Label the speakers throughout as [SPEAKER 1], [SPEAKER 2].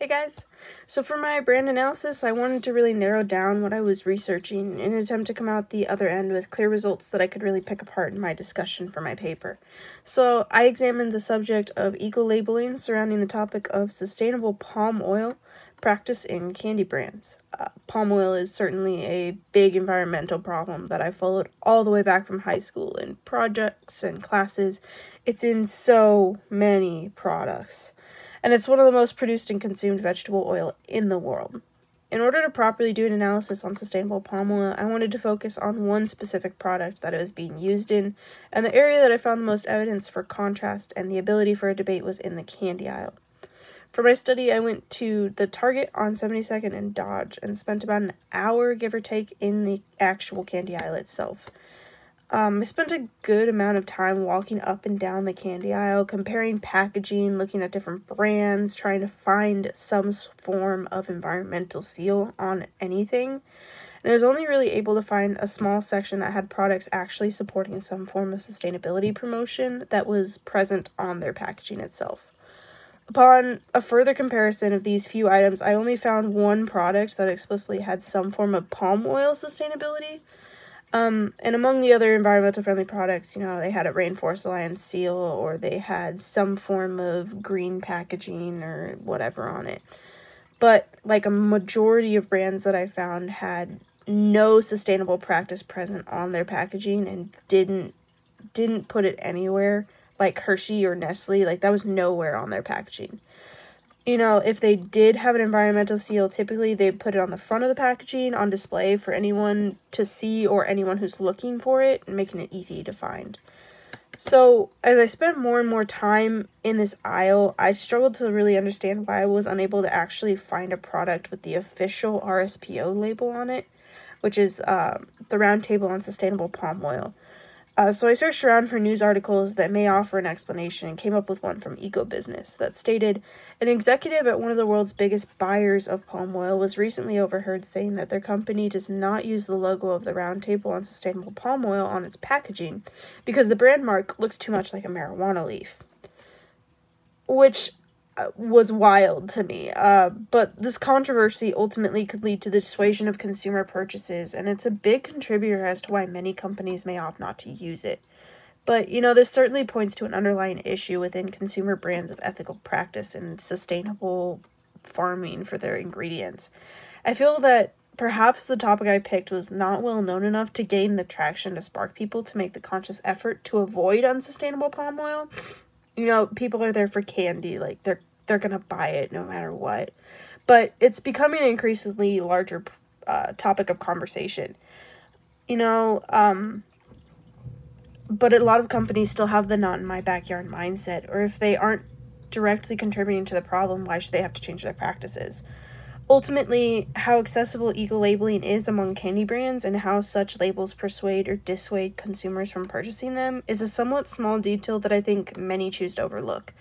[SPEAKER 1] Hey guys, so for my brand analysis, I wanted to really narrow down what I was researching in an attempt to come out the other end with clear results that I could really pick apart in my discussion for my paper. So I examined the subject of eco-labeling surrounding the topic of sustainable palm oil practice in candy brands. Palm oil is certainly a big environmental problem that I followed all the way back from high school in projects and classes. It's in so many products, and it's one of the most produced and consumed vegetable oil in the world. In order to properly do an analysis on sustainable palm oil, I wanted to focus on one specific product that it was being used in, and the area that I found the most evidence for contrast and the ability for a debate was in the candy aisle. For my study, I went to the Target on 72nd and Dodge and spent about an hour, give or take, in the actual candy aisle itself. I spent a good amount of time walking up and down the candy aisle, comparing packaging, looking at different brands, trying to find some form of environmental seal on anything. And I was only really able to find a small section that had products actually supporting some form of sustainability promotion that was present on their packaging itself. Upon a further comparison of these few items, I only found one product that explicitly had some form of palm oil sustainability. And among the other environmental friendly products, they had a Rainforest Alliance seal, or they had some form of green packaging or whatever on it. But like a majority of brands that I found had no sustainable practice present on their packaging and didn't put it anywhere, like Hershey or Nestle, like that was nowhere on their packaging. If they did have an environmental seal, typically they put it on the front of the packaging on display for anyone to see or anyone who's looking for it, and making it easy to find. So as I spent more and more time in this aisle, I struggled to really understand why I was unable to actually find a product with the official RSPO label on it, which is the Roundtable on Sustainable Palm Oil. So I searched around for news articles that may offer an explanation and came up with one from EcoBusiness that stated, an executive at one of the world's biggest buyers of palm oil was recently overheard saying that their company does not use the logo of the Roundtable on Sustainable Palm Oil on its packaging because the brand mark looks too much like a marijuana leaf. Which was wild to me, but this controversy ultimately could lead to the dissuasion of consumer purchases, and it's a big contributor as to why many companies may opt not to use it. But, this certainly points to an underlying issue within consumer brands of ethical practice and sustainable farming for their ingredients. I feel that perhaps the topic I picked was not well known enough to gain the traction to spark people to make the conscious effort to avoid unsustainable palm oil. People are there for candy, like they're gonna buy it no matter what. But it's becoming an increasingly larger topic of conversation. But a lot of companies still have the not in my backyard mindset, or if they aren't directly contributing to the problem, why should they have to change their practices? Ultimately, how accessible eco-labeling is among candy brands and how such labels persuade or dissuade consumers from purchasing them is a somewhat small detail that I think many choose to overlook.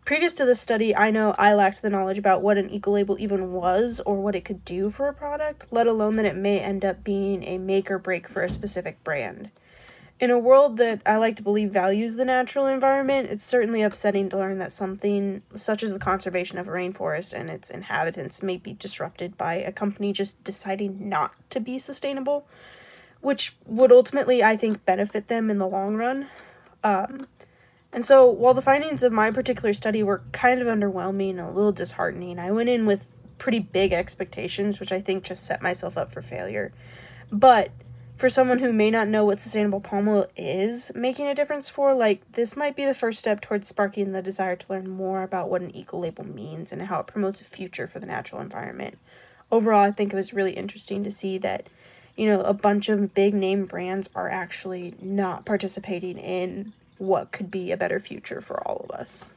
[SPEAKER 1] Previous to this study, I know I lacked the knowledge about what an eco-label even was or what it could do for a product, let alone that it may end up being a make or break for a specific brand. In a world that I like to believe values the natural environment, it's certainly upsetting to learn that something such as the conservation of a rainforest and its inhabitants may be disrupted by a company just deciding not to be sustainable, which would ultimately, I think, benefit them in the long run. And so, while the findings of my particular study were kind of underwhelming and a little disheartening, I went in with pretty big expectations, which I think just set myself up for failure. But for someone who may not know what sustainable palm oil is making a difference for, this might be the first step towards sparking the desire to learn more about what an eco-label means and how it promotes a future for the natural environment. Overall, I think it was really interesting to see that, a bunch of big name brands are actually not participating in what could be a better future for all of us.